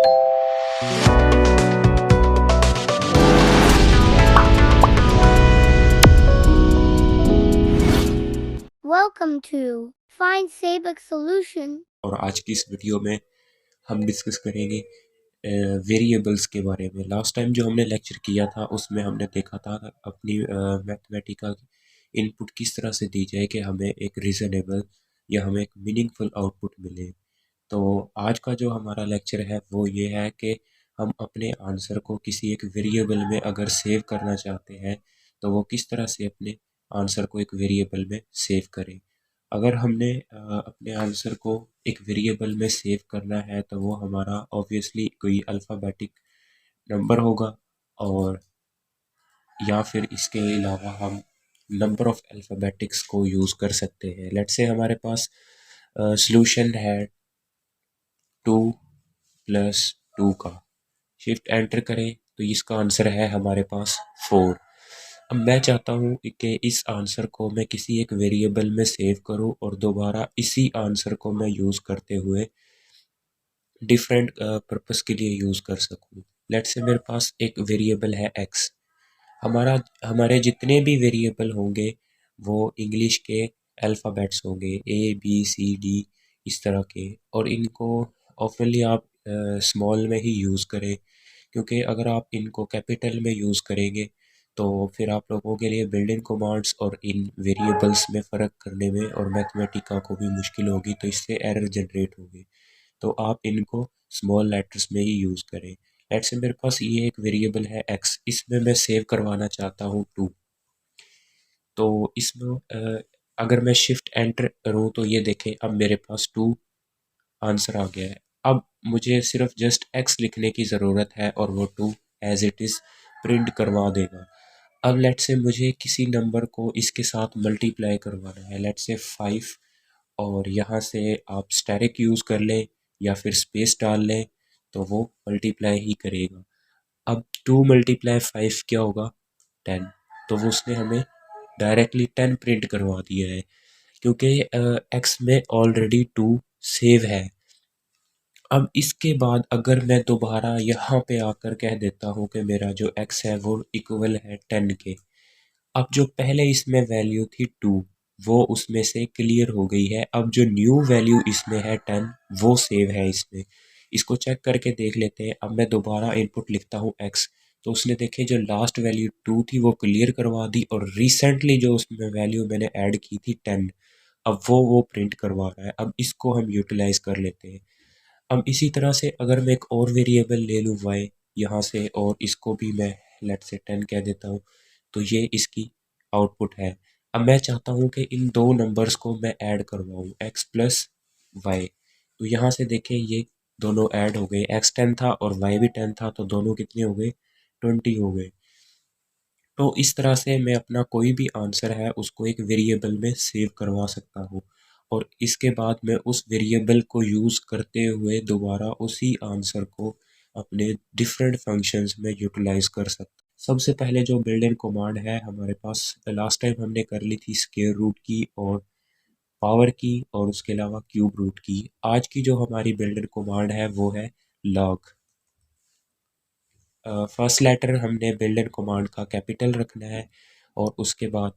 Welcome to Find Sabak Solution. और आज की इस वीडियो में हम डिस्कस करेंगे वेरिएबल्स के बारे में। लास्ट टाइम जो हमने लेक्चर किया था उसमें हमने देखा था अपनी मैथमेटिका की इनपुट किस तरह से दी जाए कि हमें एक रीज़नेबल या हमें एक मीनिंगफुल आउटपुट मिले। तो आज का जो हमारा लेक्चर है वो ये है कि हम अपने आंसर को किसी एक वेरिएबल में अगर सेव करना चाहते हैं तो वो किस तरह से अपने आंसर को एक वेरिएबल में सेव करें। अगर हमने अपने आंसर को एक वेरिएबल में सेव करना है तो वो हमारा ऑब्वियसली कोई अल्फ़ाबेटिक नंबर होगा, और या फिर इसके अलावा हम नंबर ऑफ़ अल्फ़ाबेटिक्स को यूज़ कर सकते हैं। लेट्स से हमारे पास सॉल्यूशन है 2 + 2 का। शिफ्ट एंटर करें तो इसका आंसर है हमारे पास 4। अब मैं चाहता हूँ कि इस आंसर को मैं किसी एक वेरिएबल में सेव करूँ और दोबारा इसी आंसर को मैं यूज़ करते हुए डिफरेंट पर्पस के लिए यूज़ कर सकूँ। लेट्स से मेरे पास एक वेरिएबल है x। हमारे जितने भी वेरिएबल होंगे वो इंग्लिश के अल्फ़ाबेट्स होंगे, ए बी सी डी इस तरह के, और इनको ऑफनली आप स्मॉल में ही यूज़ करें, क्योंकि अगर आप इनको कैपिटल में यूज़ करेंगे तो फिर आप लोगों के लिए बिल्ट इन कमांड्स और इन वेरिएबल्स में फ़र्क करने में और मैथमेटिका को भी मुश्किल होगी, तो इससे एरर जनरेट होंगे। तो आप इनको स्मॉल लेटर्स में ही यूज़ करें। लेट्स से मेरे पास ये एक वेरिएबल है x, इसमें मैं सेव करवाना चाहता हूँ 2। तो इसमें अगर मैं शिफ्ट एंटर करूँ तो ये देखें अब मेरे पास 2 आंसर आ गया है। अब मुझे सिर्फ जस्ट x लिखने की ज़रूरत है और वो 2 एज इट इज़ प्रिंट करवा देगा। अब लेट्स से मुझे किसी नंबर को इसके साथ मल्टीप्लाई करवाना है, लेट्स से 5, और यहाँ से आप स्टैटिक यूज़ कर लें या फिर स्पेस डाल लें तो वो मल्टीप्लाई ही करेगा। अब 2 × 5 क्या होगा? 10। तो वो उसने हमें डायरेक्टली 10 प्रिंट करवा दिया है, क्योंकि x में ऑलरेडी 2 सेव है। अब इसके बाद अगर मैं दोबारा यहाँ पे आकर कह देता हूँ कि मेरा जो x है वो इक्वल है 10 के। अब जो पहले इसमें वैल्यू थी 2 वो उसमें से क्लियर हो गई है। अब जो न्यू वैल्यू इसमें है 10 वो सेव है इसमें। इसको चेक करके देख लेते हैं। अब मैं दोबारा इनपुट लिखता हूँ x, तो उसने देखे जो लास्ट वैल्यू 2 थी वो क्लियर करवा दी, और रिसेंटली जो उसमें वैल्यू मैंने ऐड की थी 10, अब वो प्रिंट करवा रहा है। अब इसको हम यूटिलाइज कर लेते हैं। अब इसी तरह से अगर मैं एक और वेरिएबल ले लूँ y यहाँ से, और इसको भी मैं लेट्स से 10 कह देता हूँ, तो ये इसकी आउटपुट है। अब मैं चाहता हूँ कि इन दो नंबर्स को मैं ऐड करवाऊँ, x प्लस वाई। तो यहाँ से देखें ये दोनों ऐड हो गए, x 10 था और y भी 10 था, तो दोनों कितने हो गए? 20 हो गए। तो इस तरह से मैं अपना कोई भी आंसर है उसको एक वेरिएबल में सेव करवा सकता हूँ, और इसके बाद मैं उस वेरिएबल को यूज़ करते हुए दोबारा उसी आंसर को अपने डिफरेंट फंक्शंस में यूटिलाइज कर सकता। सबसे पहले जो बिल्ट इन कमांड है हमारे पास, लास्ट टाइम हमने कर ली थी स्क्वायर रूट की और पावर की और उसके अलावा क्यूब रूट की। आज की जो हमारी बिल्ट इन कमांड है वो है लॉग। फर्स्ट लेटर हमने बिल्ट इन कमांड का कैपिटल रखना है, और उसके बाद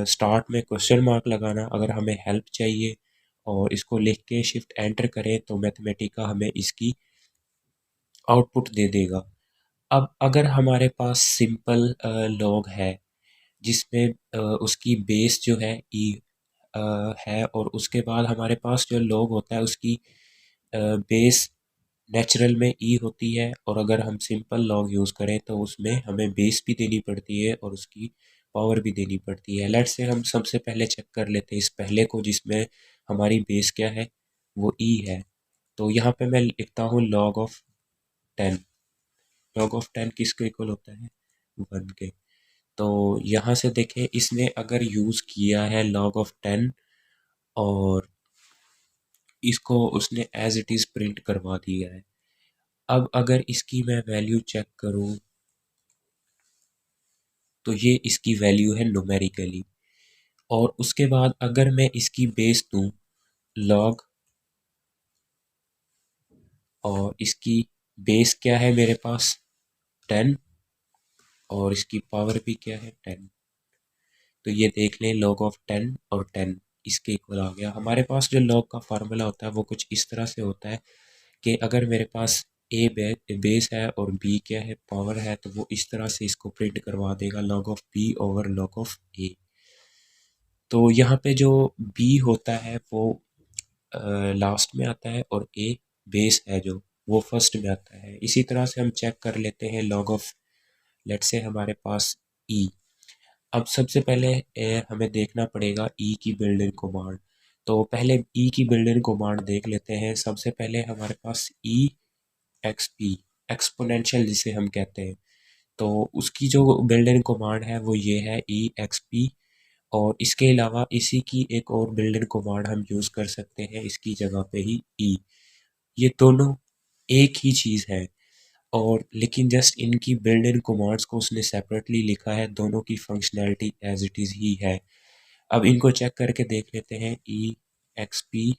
स्टार्ट में क्वेश्चन मार्क लगाना अगर हमें हेल्प चाहिए, और इसको लिख के शिफ्ट एंटर करें तो मैथमेटिका हमें इसकी आउटपुट दे देगा। अब अगर हमारे पास सिंपल लॉग है जिसमें उसकी बेस जो है ई है, और उसके बाद हमारे पास जो लॉग होता है उसकी बेस नेचुरल में ई होती है, और अगर हम सिंपल लॉग यूज़ करें तो उसमें हमें बेस भी देनी पड़ती है और उसकी पावर भी देनी पड़ती है। लेट्स से हम सबसे पहले चेक कर लेते हैं इस पहले को, जिसमें हमारी बेस क्या है? वो ई है। तो यहाँ पे मैं लिखता हूँ लॉग ऑफ 10। लॉग ऑफ 10 किसके इक्वल होता है? 1 के। तो यहाँ से देखें इसने अगर यूज़ किया है लॉग ऑफ 10, और इसको उसने एज इट इज़ प्रिंट करवा दिया है। अब अगर इसकी मैं वैल्यू चेक करूँ तो ये इसकी वैल्यू है न्यूमेरिकली, और उसके बाद अगर मैं इसकी बेस दूँ लॉग और इसकी बेस क्या है मेरे पास 10 और इसकी पावर भी क्या है 10। तो ये देख लें log ऑफ 10 और 10 इसके इक्वल आ गया। हमारे पास जो log का फार्मूला होता है वो कुछ इस तरह से होता है कि अगर मेरे पास a बेस है और b क्या है पावर है, तो वो इस तरह से इसको प्रिंट करवा देगा log of b over log of a। तो यहाँ पे जो b होता है वो लास्ट में आता है और a बेस है जो वो फर्स्ट में आता है। इसी तरह से हम चेक कर लेते हैं log ऑफ, लेट्स से हमारे पास e। अब सबसे पहले हमें देखना पड़ेगा e की बिल्ट इन कमांड। तो पहले e की बिल्ट इन कमांड देख लेते हैं। सबसे पहले हमारे पास e एक्सपी एक्सपोनेंशियल जिसे हम कहते हैं, तो उसकी जो बिल्ट इन कमांड है वो ये है e एक्सपी। और इसके अलावा इसी की एक और बिल्ट इन कमांड हम यूज़ कर सकते हैं इसकी जगह पे ही e। ये दोनों एक ही चीज़ है, और लेकिन जस्ट इनकी बिल्ट इन कमांड्स को उसने सेपरेटली लिखा है, दोनों की फंक्शनैलिटी एज इट इज़ ही है। अब इनको चेक करके देख लेते हैं ई एक्स पी,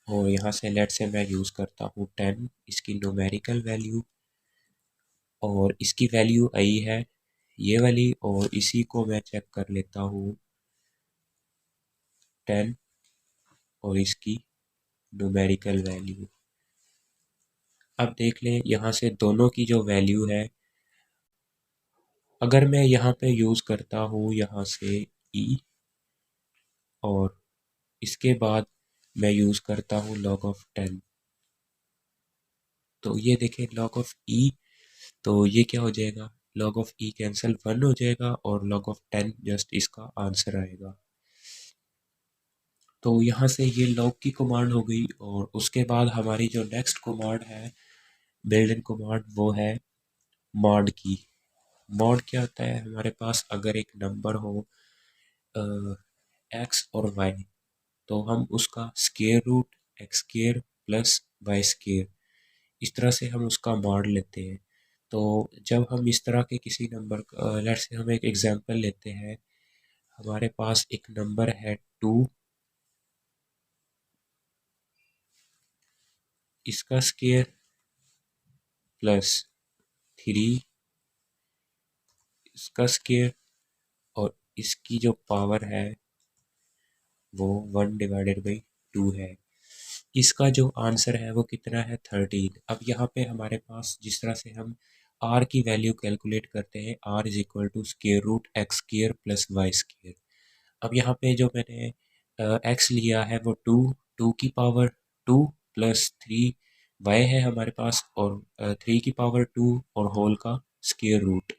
और यहाँ से लेट से मैं यूज़ करता हूँ 10 इसकी न्यूमेरिकल वैल्यू, और इसकी वैल्यू आई है ये वाली, और इसी को मैं चेक कर लेता हूँ 10 और इसकी न्यूमेरिकल वैल्यू। अब देख लें यहाँ से दोनों की जो वैल्यू है, अगर मैं यहाँ पे यूज़ करता हूँ यहाँ से ई, और इसके बाद मैं यूज़ करता हूँ log ऑफ 10, तो ये देखें log ऑफ ई, तो ये क्या हो जाएगा log ऑफ ई कैंसिल 1 हो जाएगा और log ऑफ 10 जस्ट इसका आंसर आएगा। तो यहाँ से ये log की कमांड हो गई, और उसके बाद हमारी जो नेक्स्ट कमांड है बिल्ट इन कमांड वो है mod की। mod क्या होता है, हमारे पास अगर एक नंबर हो x और y, तो हम उसका square root X square plus Y square इस तरह से हम उसका मॉड लेते हैं। तो जब हम इस तरह के किसी नंबर, लेट्स से हम एक एग्जांपल लेते हैं, हमारे पास एक नंबर है 2, इसका स्क्वायर प्लस 3 इसका स्क्वायर, और इसकी जो पावर है वो 1/2 है। इसका जो आंसर है वो कितना है 13। अब यहाँ पे हमारे पास जिस तरह से हम r की वैल्यू कैलकुलेट करते हैं, r is equal to square root X square plus Y square. अब यहाँ पे जो मैंने x लिया है वो 2 की पावर 2 प्लस 3 y है हमारे पास, और 3 की पावर 2 और होल का स्क्वायर रूट।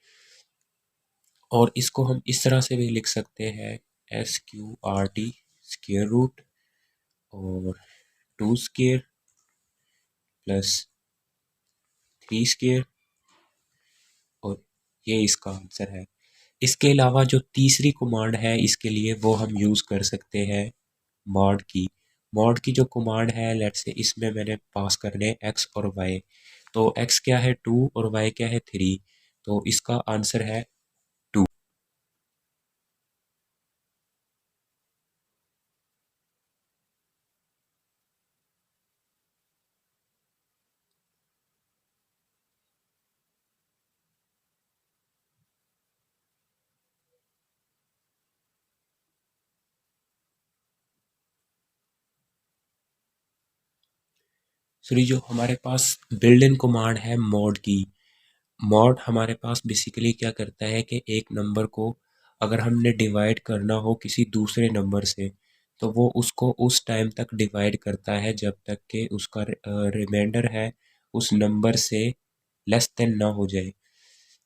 और इसको हम इस तरह से भी लिख सकते हैं SQRT स्क्वायर रूट और 2 स्क्वायर प्लस 3 स्क्वायर, और ये इसका आंसर है। इसके अलावा जो तीसरी कमांड है इसके लिए वो हम यूज़ कर सकते हैं मॉड की। मॉड की जो कमांड है, लेट्स से इसमें मैंने पास करने x और y, तो x क्या है 2 और y क्या है 3, तो इसका आंसर है 2। सॉरी, जो हमारे पास बिल्ट इन कमांड है मॉड की, मॉड हमारे पास बेसिकली क्या करता है कि एक नंबर को अगर हमने डिवाइड करना हो किसी दूसरे नंबर से, तो वो उसको उस टाइम तक डिवाइड करता है जब तक कि उसका रिमाइंडर है उस नंबर से लेस देन ना हो जाए।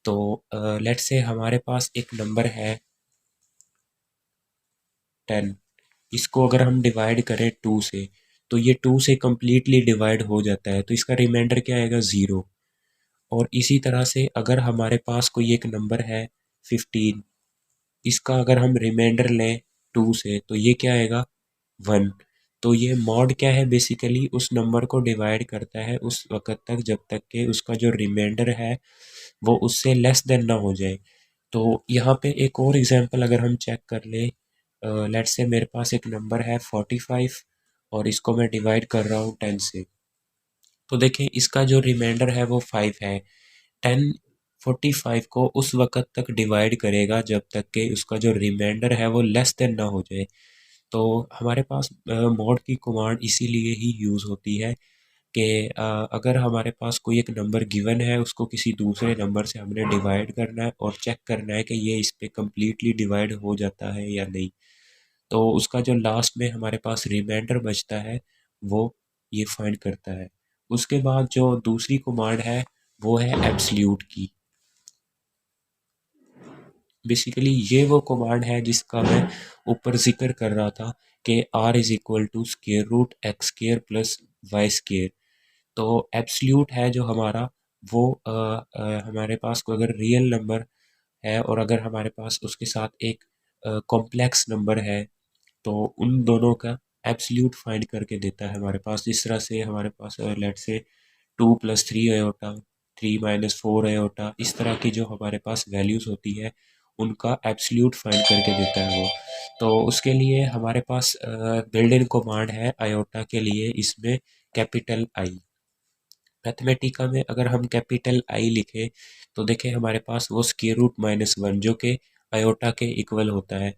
तो लेट्स से हमारे पास एक नंबर है 10, इसको अगर हम डिवाइड करें 2 से, तो ये 2 से कम्प्लीटली डिवाइड हो जाता है, तो इसका रिमाइंडर क्या आएगा 0। और इसी तरह से अगर हमारे पास कोई एक नंबर है 15, इसका अगर हम रिमाइंडर लें 2 से, तो ये क्या आएगा 1। तो ये मॉड क्या है, बेसिकली उस नंबर को डिवाइड करता है उस वक़्त तक जब तक कि उसका जो रिमाइंडर है वो उससे लेस देन ना हो जाए। तो यहाँ पे एक और एग्जांपल अगर हम चेक कर लें, लेट्स से मेरे पास एक नंबर है 45 और इसको मैं डिवाइड कर रहा हूँ 10 से, तो देखें इसका जो रिमाइंडर है वो 5 है। 1045 को उस वक़्त तक डिवाइड करेगा जब तक कि उसका जो रिमाइंडर है वो लेस देन ना हो जाए। तो हमारे पास मॉड की कमांड इसीलिए ही यूज़ होती है कि अगर हमारे पास कोई एक नंबर गिवन है, उसको किसी दूसरे नंबर से हमने डिवाइड करना है और चेक करना है कि ये इस पे कंप्लीटली डिवाइड हो जाता है या नहीं। तो उसका जो लास्ट में हमारे पास रिमाइंडर बचता है वो ये फाइंड करता है। उसके बाद जो दूसरी कमांड है वो है एब्सोल्यूट की। बेसिकली ये वो कमांड है जिसका मैं ऊपर जिक्र कर रहा था कि r is equal to square root X square plus Y square. तो एब्सोल्यूट है जो हमारा वो हमारे पास कोई अगर रियल नंबर है और अगर हमारे पास उसके साथ एक कॉम्प्लेक्स नंबर है तो उन दोनों का एब्सोल्यूट फाइंड करके देता है हमारे पास। जिस तरह से हमारे पास लेट से 2 + 3 आयोटा, 3 - 4 आयोटा, इस तरह की जो हमारे पास वैल्यूज़ होती है उनका एब्सोल्यूट फाइंड करके देता है वो। तो उसके लिए हमारे पास बिल्ट इन कमांड है आयोटा के लिए, इसमें कैपिटल आई। मैथमेटिका में अगर हम कैपिटल आई लिखें तो देखें हमारे पास वो स्क्वायर रूट -1 जो कि आयोटा के इक्वल होता है।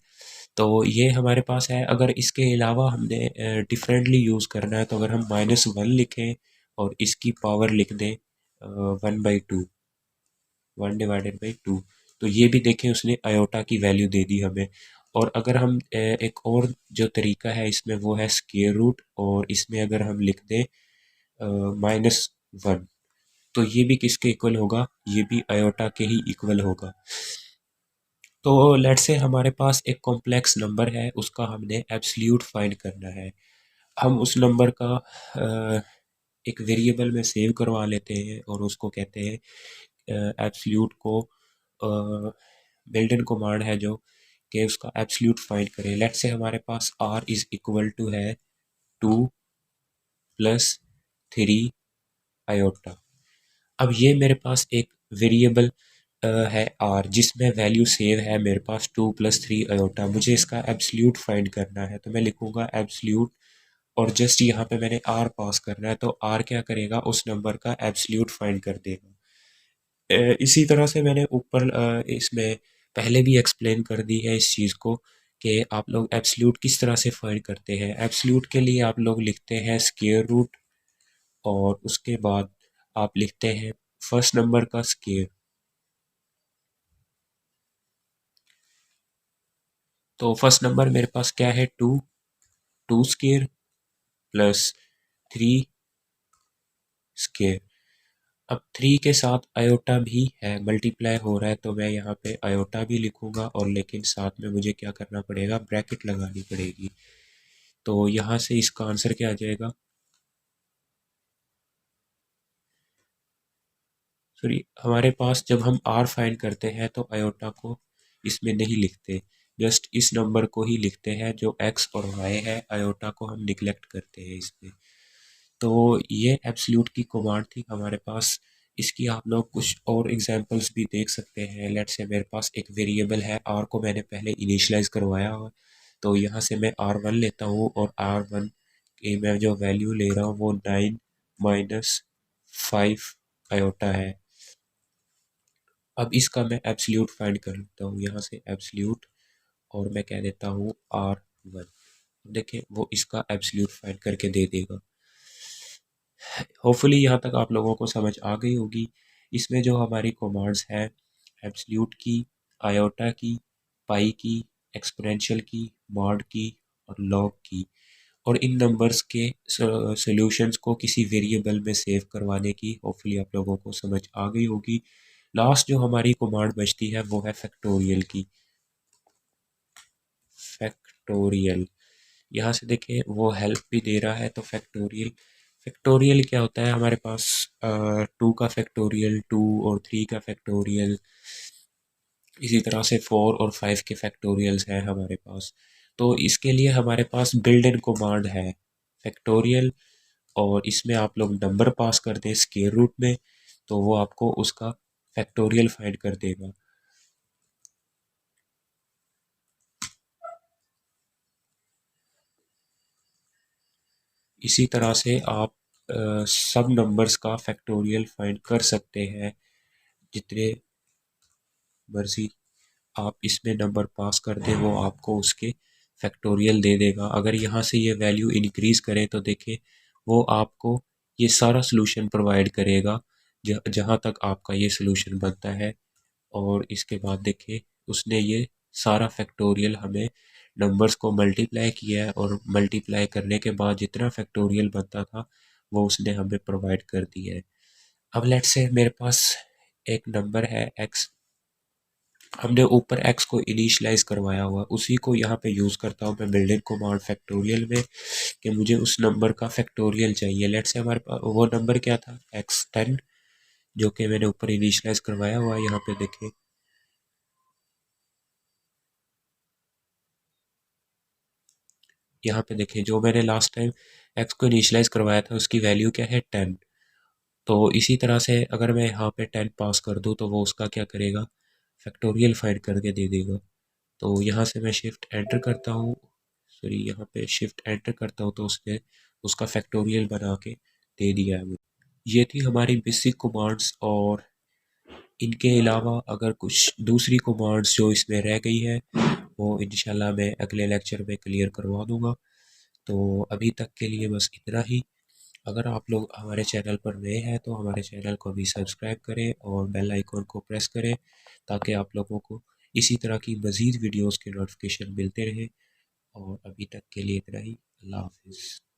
तो ये हमारे पास है। अगर इसके अलावा हमने डिफरेंटली यूज़ करना है तो अगर हम -1 लिखें और इसकी पावर लिख दें 1/2, 1/2, तो ये भी देखें उसने आयोटा की वैल्यू दे दी हमें। और अगर हम एक और जो तरीका है इसमें वो है स्क्वायर रूट, और इसमें अगर हम लिख दें -1, तो ये भी किसके इक्वल होगा, ये भी आयोटा के ही इक्वल होगा। तो लेट्स से हमारे पास एक कॉम्प्लेक्स नंबर है, उसका हमने एब्सोल्यूट फाइंड करना है। हम उस नंबर का एक वेरिएबल में सेव करवा लेते हैं और उसको कहते हैं एब्सोल्यूट को बिल्ट इन कमांड है जो कि उसका एब्सोल्यूट फाइंड करें। लेट्स से हमारे पास r इज इक्वल टू है 2 + 3 आयोटा। अब ये मेरे पास एक वेरिएबल है r जिसमें वैल्यू सेव है मेरे पास 2 + 3 आयोटा। मुझे इसका एब्सोल्यूट फाइंड करना है तो मैं लिखूंगा एब्सोल्यूट, और जस्ट यहाँ पे मैंने r पास करना है तो r क्या करेगा, उस नंबर का एब्सोल्यूट फाइंड कर देगा। इसी तरह से मैंने ऊपर इसमें पहले भी एक्सप्लेन कर दी है इस चीज़ को कि आप लोग एब्सोल्यूट किस तरह से फाइंड करते हैं। एब्सोल्यूट के लिए आप लोग लिखते हैं स्क्वायर रूट और उसके बाद आप लिखते हैं फर्स्ट नंबर का स्क्वायर। तो फर्स्ट नंबर मेरे पास क्या है 2, 2 स्क्वायर प्लस 3 स्क्वायर। अब 3 के साथ आयोटा भी है, मल्टीप्लाई हो रहा है, तो मैं यहाँ पे आयोटा भी लिखूंगा और लेकिन साथ में मुझे क्या करना पड़ेगा, ब्रैकेट लगानी पड़ेगी। तो यहाँ से इसका आंसर क्या आ जाएगा, सॉरी हमारे पास जब हम r फाइंड करते हैं तो आयोटा को इसमें नहीं लिखते, जस्ट इस नंबर को ही लिखते हैं जो x और y है, आयोटा को हम निगलेक्ट करते हैं इसमें। तो ये एब्सोल्यूट की कमांड थी हमारे पास। इसकी आप लोग कुछ और एग्जांपल्स भी देख सकते हैं। लेट्स से मेरे पास एक वेरिएबल है, r को मैंने पहले इनिशियलाइज करवाया हुआ, तो यहाँ से मैं r1 लेता हूँ और r1 की मैं जो वैल्यू ले रहा हूँ वो 9 - 5 आयोटा है। अब इसका मैं एब्सोल्यूट फाइंड कर लेता हूँ, यहाँ से एब्सोल्यूट और मैं कह देता हूँ r1। देखें वो इसका एब्सोल्यूट फाइंड करके दे देगा। होपफुली यहाँ तक आप लोगों को समझ आ गई होगी। इसमें जो हमारी कमांड्स हैं एब्सोल्यूट की, आयोटा की, पाई की, एक्सपोनेंशियल की, मॉड की और लॉग की, और इन नंबर्स के सॉल्यूशंस को किसी वेरिएबल में सेव करवाने की होपफुली आप लोगों को समझ आ गई होगी। लास्ट जो हमारी कमांड बचती है वो है फैक्टोरियल की। फैक्टोरियल, यहाँ से देखें वो हेल्प भी दे रहा है। तो फैक्टोरियल, फैक्टोरियल क्या होता है, हमारे पास 2 का फैक्टोरियल 2 और 3 का फैक्टोरियल, इसी तरह से 4 और 5 के फैक्टोरियल्स हैं हमारे पास। तो इसके लिए हमारे पास बिल्ट इन कमांड है फैक्टोरियल, और इसमें आप लोग नंबर पास कर दें स्क्वायर रूट में तो वो आपको उसका फैक्टोरियल फाइंड कर देगा। इसी तरह से आप सब नंबर्स का फैक्टोरियल फाइंड कर सकते हैं। जितने मर्जी आप इसमें नंबर पास कर दें वो आपको उसके फैक्टोरियल दे देगा। अगर यहाँ से ये वैल्यू इंक्रीज़ करें तो देखिए वो आपको ये सारा सलूशन प्रोवाइड करेगा जहाँ तक आपका ये सलूशन बनता है। और इसके बाद देखिए उसने ये सारा फैक्टोरियल हमें नंबर्स को मल्टीप्लाई किया है और मल्टीप्लाई करने के बाद जितना फैक्टोरियल बनता था वो उसने हमें प्रोवाइड कर दिया है। अब लेट्स से मेरे पास एक नंबर है x, हमने ऊपर x को इनिशियलाइज करवाया हुआ, उसी को यहाँ पे यूज़ करता हूँ मैं बिल्डिंग कमांड फैक्टोरियल में कि मुझे उस नंबर का फैक्टोरियल चाहिए। लेट्स से हमारे पास वो नंबर क्या था x10, जो कि मैंने ऊपर इनिशियलाइज करवाया हुआ है। यहाँ पे देखें जो मैंने लास्ट टाइम x को इनिशियलाइज करवाया था उसकी वैल्यू क्या है 10। तो इसी तरह से अगर मैं यहाँ पे 10 पास कर दूँ तो वो उसका क्या करेगा, फैक्टोरियल फाइंड करके दे देगा। तो यहाँ से मैं शिफ्ट एंटर करता हूँ, सॉरी यहाँ पे शिफ्ट एंटर करता हूँ तो उसने उसका फैक्टोरियल बना के दे दिया है। ये थी हमारी बेसिक कमांड्स, और इनके अलावा अगर कुछ दूसरी कमांड्स जो इसमें रह गई है वो इंशाल्लाह मैं अगले लेक्चर में क्लियर करवा दूँगा। तो अभी तक के लिए बस इतना ही। अगर आप लोग हमारे चैनल पर नए हैं तो हमारे चैनल को भी सब्सक्राइब करें और बेल आइकॉन को प्रेस करें ताकि आप लोगों को इसी तरह की मज़ीद वीडियोस के नोटिफिकेशन मिलते रहें। और अभी तक के लिए इतना ही। अल्लाह हाफिज़।